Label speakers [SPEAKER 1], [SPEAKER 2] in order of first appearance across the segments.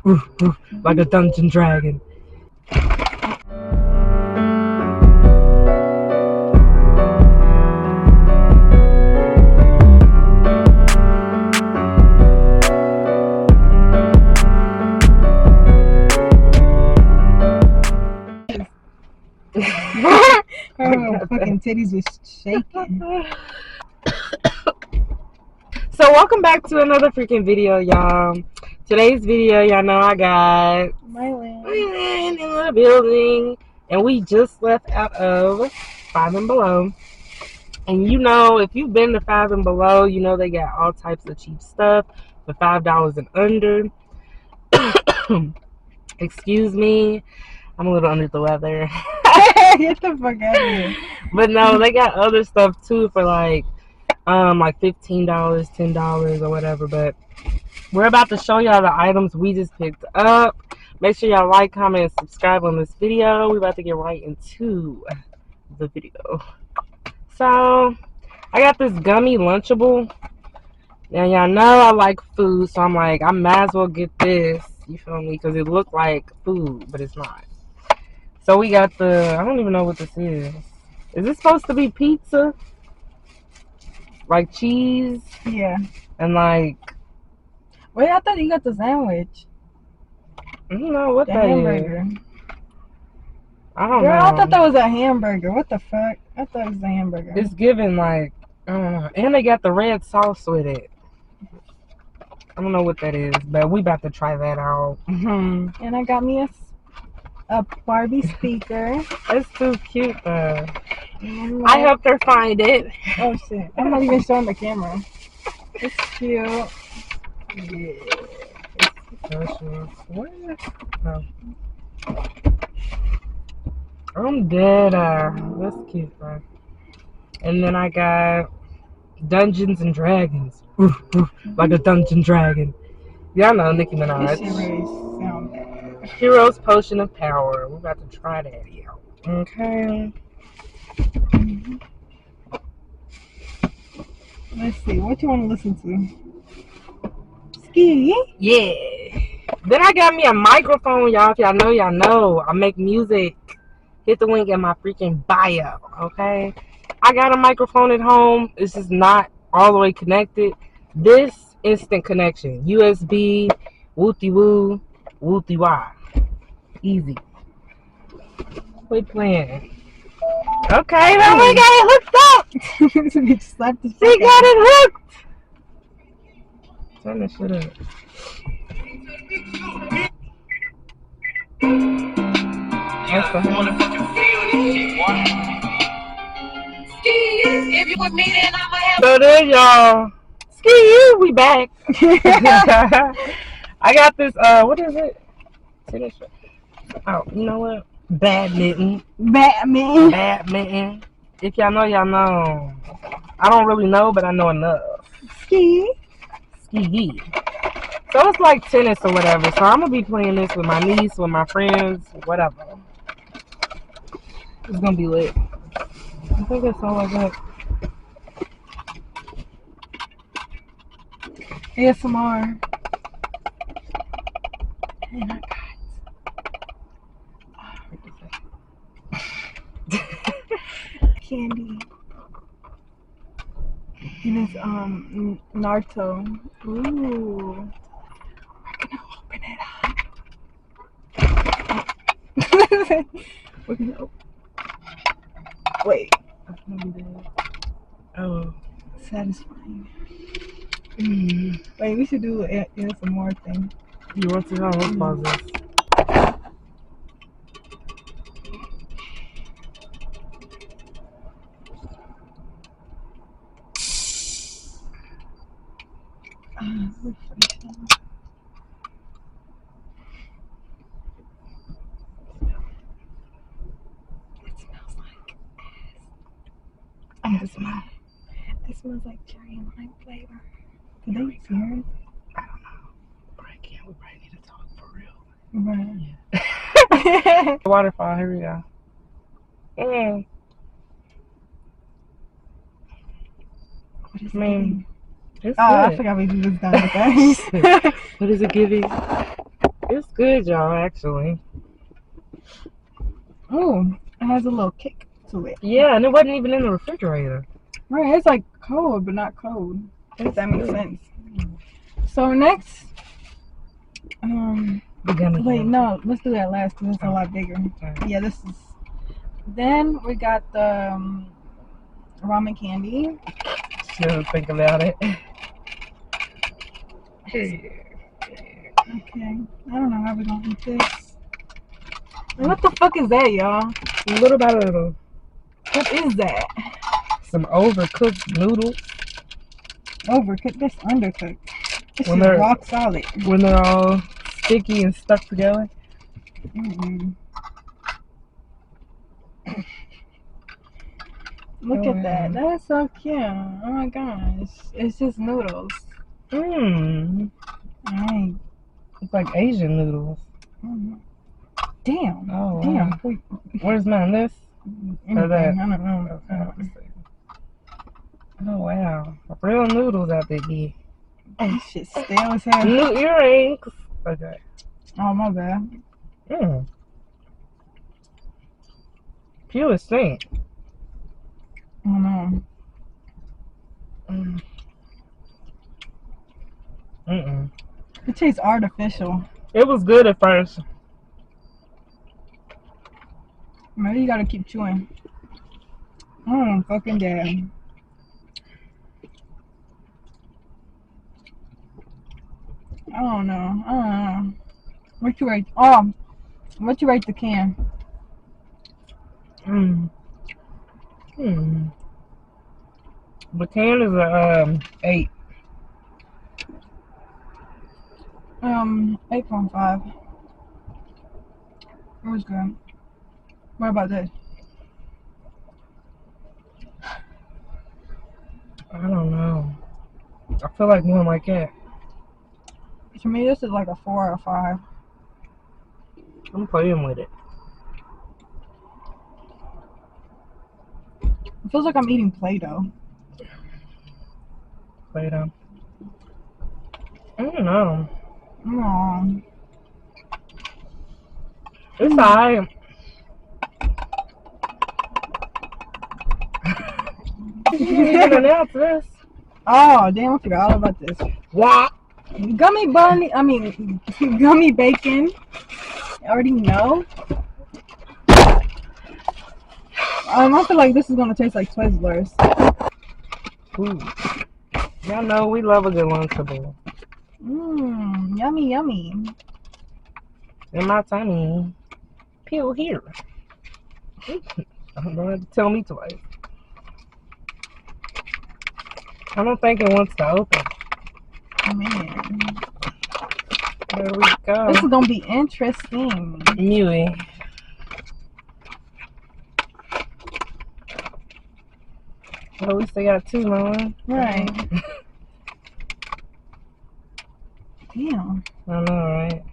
[SPEAKER 1] like a dungeon dragon.
[SPEAKER 2] Her fucking titties was shaking.
[SPEAKER 1] So welcome back to another freaking video, y'all. Today's video, y'all know I got Mylan in the building, and we just left out of fIVEbELOW. And you know, if you've been to fIVEbELOW, you know they got all types of cheap stuff for $5 and under. Excuse me, I'm a little under the weather.
[SPEAKER 2] Get the fuck out of here.
[SPEAKER 1] But no, they got other stuff too for like $15, $10 or whatever. But we're about to show y'all the items we just picked up. Make sure y'all like, comment, and subscribe on this video. We're about to get right into the video. So I got this gummy Lunchable. Now y'all know I like food, so I'm like, I might as well get this. You feel me? Because it looked like food, but it's not. So we got the, I don't even know what this is. Is this supposed to be pizza? Like cheese?
[SPEAKER 2] Yeah.
[SPEAKER 1] And like...
[SPEAKER 2] Wait, I thought you got the sandwich.
[SPEAKER 1] I don't know what
[SPEAKER 2] the
[SPEAKER 1] that
[SPEAKER 2] hamburger.
[SPEAKER 1] Is. I don't
[SPEAKER 2] Girl,
[SPEAKER 1] know.
[SPEAKER 2] I thought that was a hamburger. What the fuck? I thought it was a hamburger.
[SPEAKER 1] It's giving like, I don't know. And they got the red sauce with it. I don't know what that is, but we about to try that out.
[SPEAKER 2] And I got me a Barbie speaker.
[SPEAKER 1] It's too cute though. I helped her find it.
[SPEAKER 2] Oh shit. I'm not even showing the camera. It's cute.
[SPEAKER 1] Yeah. What? No. I'm dead. That's cute though. And then I got Dungeons and Dragons. Like a dungeon dragon. Y'all know Nicki Minaj.
[SPEAKER 2] This shit really sound bad.
[SPEAKER 1] Hero's Potion of Power. We're about to try that out. Okay.
[SPEAKER 2] Let's see. What you want to listen to? Ski?
[SPEAKER 1] Yeah. Then I got me a microphone, y'all. If y'all know. I make music. Hit the link in my freaking bio. Okay. I got a microphone at home. It's just not all the way connected. This instant connection. USB. Wooty woo. Wooty wah. Easy. Quit playing. Okay, now we got it hooked up. She got it hooked. Turn this shit up. That's the if you with me, then I'ma have. So there, y'all. Ski you, we back. I got this. What is it? Oh, you know what? Badminton. If y'all know, y'all know. I don't really know, but I know enough. Ski. So it's like tennis or whatever. So I'm gonna be playing this with my niece, with my friends, whatever. It's gonna be lit. I think that's all I got.
[SPEAKER 2] ASMR.
[SPEAKER 1] And I got
[SPEAKER 2] candy. And it's Naruto. Ooh. We're gonna open it up. We're gonna open. Wait.
[SPEAKER 1] Oh.
[SPEAKER 2] Satisfying. Wait, we should do some more thing.
[SPEAKER 1] You want to know? Let's pause this.
[SPEAKER 2] It smells like ass. It smells like cherry and lime flavor. Do they serious?
[SPEAKER 1] I don't know. Probably can't. We probably need to talk for real.
[SPEAKER 2] Right.
[SPEAKER 1] Yeah. Waterfall. Here we go.
[SPEAKER 2] What is
[SPEAKER 1] it? It's
[SPEAKER 2] I
[SPEAKER 1] good.
[SPEAKER 2] forgot we just done with that.
[SPEAKER 1] What is it giving? It's good, y'all, actually.
[SPEAKER 2] Oh, it has a little kick to it.
[SPEAKER 1] Yeah, and it wasn't even in the refrigerator.
[SPEAKER 2] Right, it's like cold, but not cold. If that makes sense. So next,
[SPEAKER 1] The gummy
[SPEAKER 2] wait,
[SPEAKER 1] candy.
[SPEAKER 2] no, let's do that last because it's a lot bigger.
[SPEAKER 1] Alright.
[SPEAKER 2] Yeah, this is. Then we got the ramen candy.
[SPEAKER 1] Shouldn't think about it.
[SPEAKER 2] Okay, I don't know how we're gonna eat this. And what the fuck is that, y'all?
[SPEAKER 1] Little by little.
[SPEAKER 2] What is that?
[SPEAKER 1] Some overcooked noodles.
[SPEAKER 2] Overcooked? That's undercooked. This
[SPEAKER 1] When
[SPEAKER 2] is
[SPEAKER 1] they're-
[SPEAKER 2] rock solid.
[SPEAKER 1] When they're all sticky and stuck together.
[SPEAKER 2] Mm-mm. Look at that. That's so cute. Oh my gosh. It's just noodles.
[SPEAKER 1] Mmm.
[SPEAKER 2] Alright.
[SPEAKER 1] It's like Asian noodles.
[SPEAKER 2] Damn.
[SPEAKER 1] Oh,
[SPEAKER 2] Damn.
[SPEAKER 1] wow. Where's mine? This?
[SPEAKER 2] Anything.
[SPEAKER 1] that?
[SPEAKER 2] I don't know.
[SPEAKER 1] Okay, let's see. Oh, wow. Real noodles out there, yeah.
[SPEAKER 2] This shit's stale as hell.
[SPEAKER 1] New earrings. Okay.
[SPEAKER 2] Oh, my bad.
[SPEAKER 1] Mmm. Pure stink.
[SPEAKER 2] Oh, no.
[SPEAKER 1] Mm. Mm-mm.
[SPEAKER 2] It tastes artificial.
[SPEAKER 1] It was good at first.
[SPEAKER 2] Maybe you gotta keep chewing. Fucking damn. I don't know. What you rate? Oh, what you rate the can?
[SPEAKER 1] Mm. Mm. The can is a 8.
[SPEAKER 2] 8.5. It was good. What about this?
[SPEAKER 1] I don't know. I feel like one like that.
[SPEAKER 2] To me, this is like a 4 or 5.
[SPEAKER 1] I'm playing with it.
[SPEAKER 2] It feels like I'm eating Play-Doh.
[SPEAKER 1] Play-Doh. I don't know.
[SPEAKER 2] Aww.
[SPEAKER 1] It's alright. You didn't even announce this.
[SPEAKER 2] Oh, damn, I forgot all about this.
[SPEAKER 1] What?
[SPEAKER 2] Gummy bacon. I already know. I feel like this is gonna taste like Twizzlers.
[SPEAKER 1] Ooh. Y'all know we love a good Lunchable.
[SPEAKER 2] Yummy, yummy.
[SPEAKER 1] In my tummy. Peel here. Don't have to tell me twice. I don't think it wants to open.
[SPEAKER 2] Man,
[SPEAKER 1] There we go.
[SPEAKER 2] this is gonna be interesting.
[SPEAKER 1] Mewy. Well, at least they got 2 on.
[SPEAKER 2] Right. Damn.
[SPEAKER 1] I know, right?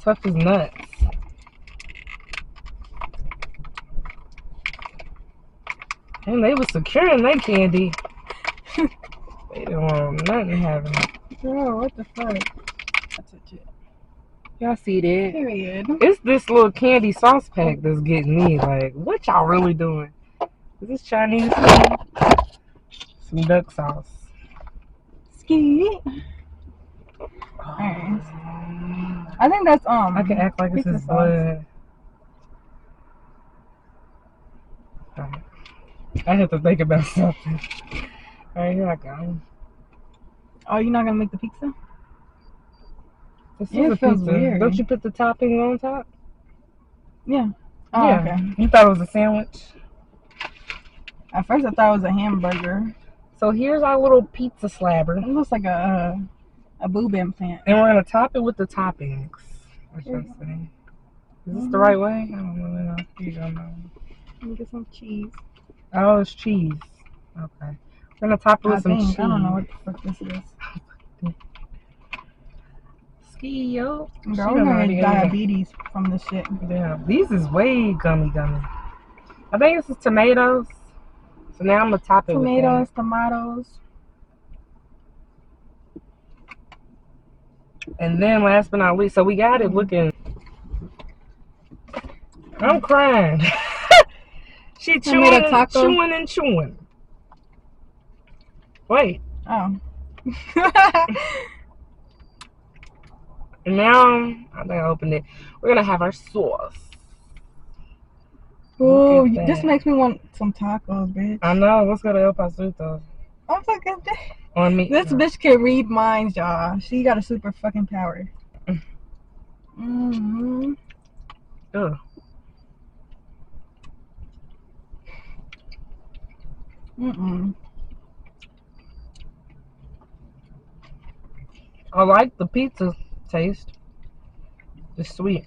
[SPEAKER 1] Tough as nuts. And they was securing that candy. They didn't want nothing happening.
[SPEAKER 2] Bro, what the fuck? That's it.
[SPEAKER 1] Y'all see that?
[SPEAKER 2] Period.
[SPEAKER 1] It's this little candy sauce pack that's getting me. Like, what y'all really doing? Is this Chinese food? Some duck sauce.
[SPEAKER 2] Ski. Alright. I think that's
[SPEAKER 1] I can act like it's
[SPEAKER 2] pizza
[SPEAKER 1] his
[SPEAKER 2] sauce.
[SPEAKER 1] blood. Alright. I have to think about something. Alright, here I go.
[SPEAKER 2] Oh, you're not gonna make the pizza?
[SPEAKER 1] This
[SPEAKER 2] Yeah,
[SPEAKER 1] is a
[SPEAKER 2] it feels
[SPEAKER 1] pizza.
[SPEAKER 2] weird.
[SPEAKER 1] Don't you put the topping on top?
[SPEAKER 2] Yeah. Oh,
[SPEAKER 1] yeah.
[SPEAKER 2] okay.
[SPEAKER 1] You thought it was a sandwich?
[SPEAKER 2] At first, I thought it was a hamburger.
[SPEAKER 1] So here's our little pizza slabber.
[SPEAKER 2] It looks like a boob implant.
[SPEAKER 1] And we're gonna top it with the toppings. What should I say? Is this the right way? I don't really know. You don't know.
[SPEAKER 2] Let me get some cheese.
[SPEAKER 1] Oh, it's cheese. Okay. We're gonna top it with some cheese.
[SPEAKER 2] I don't know what the fuck this is.
[SPEAKER 1] Ski, yo.
[SPEAKER 2] Girl, we're gonna get diabetes from this shit.
[SPEAKER 1] Yeah, these is way gummy. I think this is tomatoes. So now I'm gonna top it
[SPEAKER 2] Tomatoes,
[SPEAKER 1] with
[SPEAKER 2] tomatoes.
[SPEAKER 1] And then last but not least, so we got it looking. I'm crying. She chewing, chewing and chewing. Wait.
[SPEAKER 2] Oh.
[SPEAKER 1] And now, I think I opened it. We're gonna have our sauce.
[SPEAKER 2] Oh, this makes me want some tacos, bitch.
[SPEAKER 1] I know. Let's go to El Pasito.
[SPEAKER 2] I'm fucking dead.
[SPEAKER 1] On me.
[SPEAKER 2] This bitch can read minds, y'all. She got a super fucking power. Mm-hmm.
[SPEAKER 1] Ugh.
[SPEAKER 2] Mm-mm.
[SPEAKER 1] I like the pizza taste. It's sweet.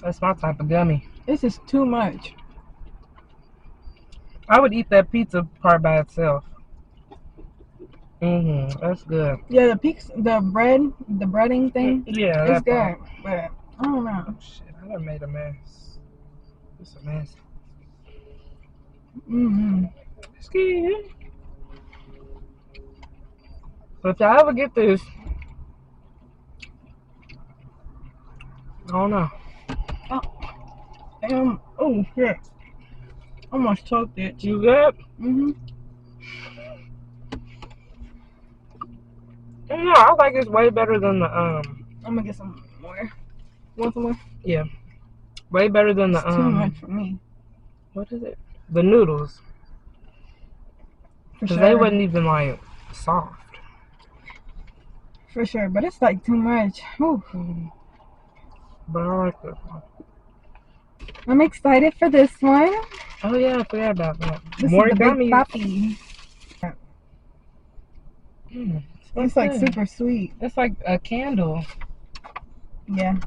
[SPEAKER 1] That's my type of gummy.
[SPEAKER 2] This is too much.
[SPEAKER 1] I would eat that pizza part by itself. That's good.
[SPEAKER 2] Yeah, the breading thing.
[SPEAKER 1] Yeah,
[SPEAKER 2] it's good, but I don't know.
[SPEAKER 1] Oh shit, I done made a mess. It's a mess. Excuse me. So if y'all ever get this, I don't know.
[SPEAKER 2] Oh shit. Almost choked it.
[SPEAKER 1] You good? No, I like it's way better than the
[SPEAKER 2] I'm gonna get some more. Want some more?
[SPEAKER 1] Yeah. Way better than
[SPEAKER 2] it's too much for me.
[SPEAKER 1] What is it? The noodles. Because they wasn't even like soft.
[SPEAKER 2] For sure, but it's like too much.
[SPEAKER 1] But I like this one.
[SPEAKER 2] I'm excited for this one.
[SPEAKER 1] Oh yeah, I forgot about that.
[SPEAKER 2] This
[SPEAKER 1] More
[SPEAKER 2] is the
[SPEAKER 1] gummies.
[SPEAKER 2] Big Papi. It's like super sweet.
[SPEAKER 1] It's like a candle.
[SPEAKER 2] Yeah.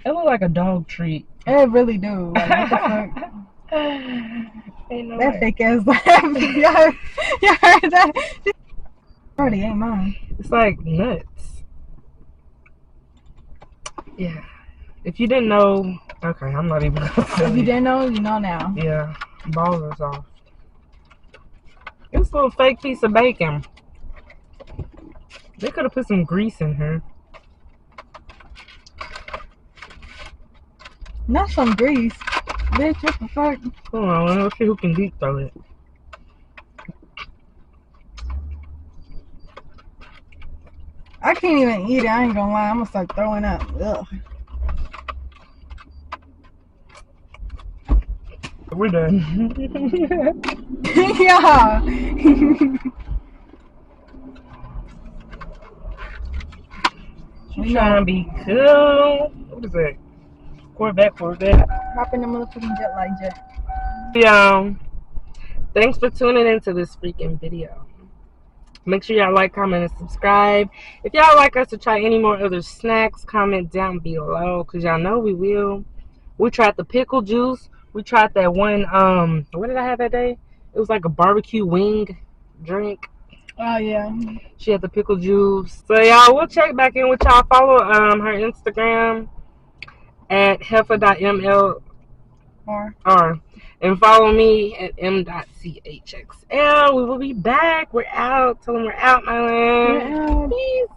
[SPEAKER 1] It look like a dog treat.
[SPEAKER 2] It really do. Like, what the fuck?
[SPEAKER 1] Ain't no
[SPEAKER 2] that
[SPEAKER 1] way.
[SPEAKER 2] fake ass laugh. Y'all heard that? Already ain't mine.
[SPEAKER 1] It's like nuts. Yeah. If you didn't know, okay, I'm not even gonna tell
[SPEAKER 2] If you didn't know, you know now.
[SPEAKER 1] Yeah. Balls are soft. This little fake piece of bacon. They could have put some grease in here.
[SPEAKER 2] Not some grease. Bitch, what the fuck?
[SPEAKER 1] Hold on, let's see who can deep throw it.
[SPEAKER 2] I can't even eat it. I ain't gonna lie. I'm gonna start throwing up. Ugh.
[SPEAKER 1] We're done.
[SPEAKER 2] Yeah.
[SPEAKER 1] You trying to be cool? What is that? Corvette.
[SPEAKER 2] Hop in the motherfucking jet like jet.
[SPEAKER 1] Yeah. Thanks for tuning into this freaking video. Make sure y'all like, comment, and subscribe. If y'all like us to try any more other snacks, comment down below, because y'all know we will. We tried the pickle juice. We tried that one, what did I have that day? It was like a barbecue wing drink.
[SPEAKER 2] Oh, yeah.
[SPEAKER 1] She had the pickle juice. So, y'all, we'll check back in with y'all. Follow her Instagram at heifer.mlr. And follow me at m.chxl. We will be back. We're out. Tell them we're out, my land.
[SPEAKER 2] We're out.
[SPEAKER 1] Peace.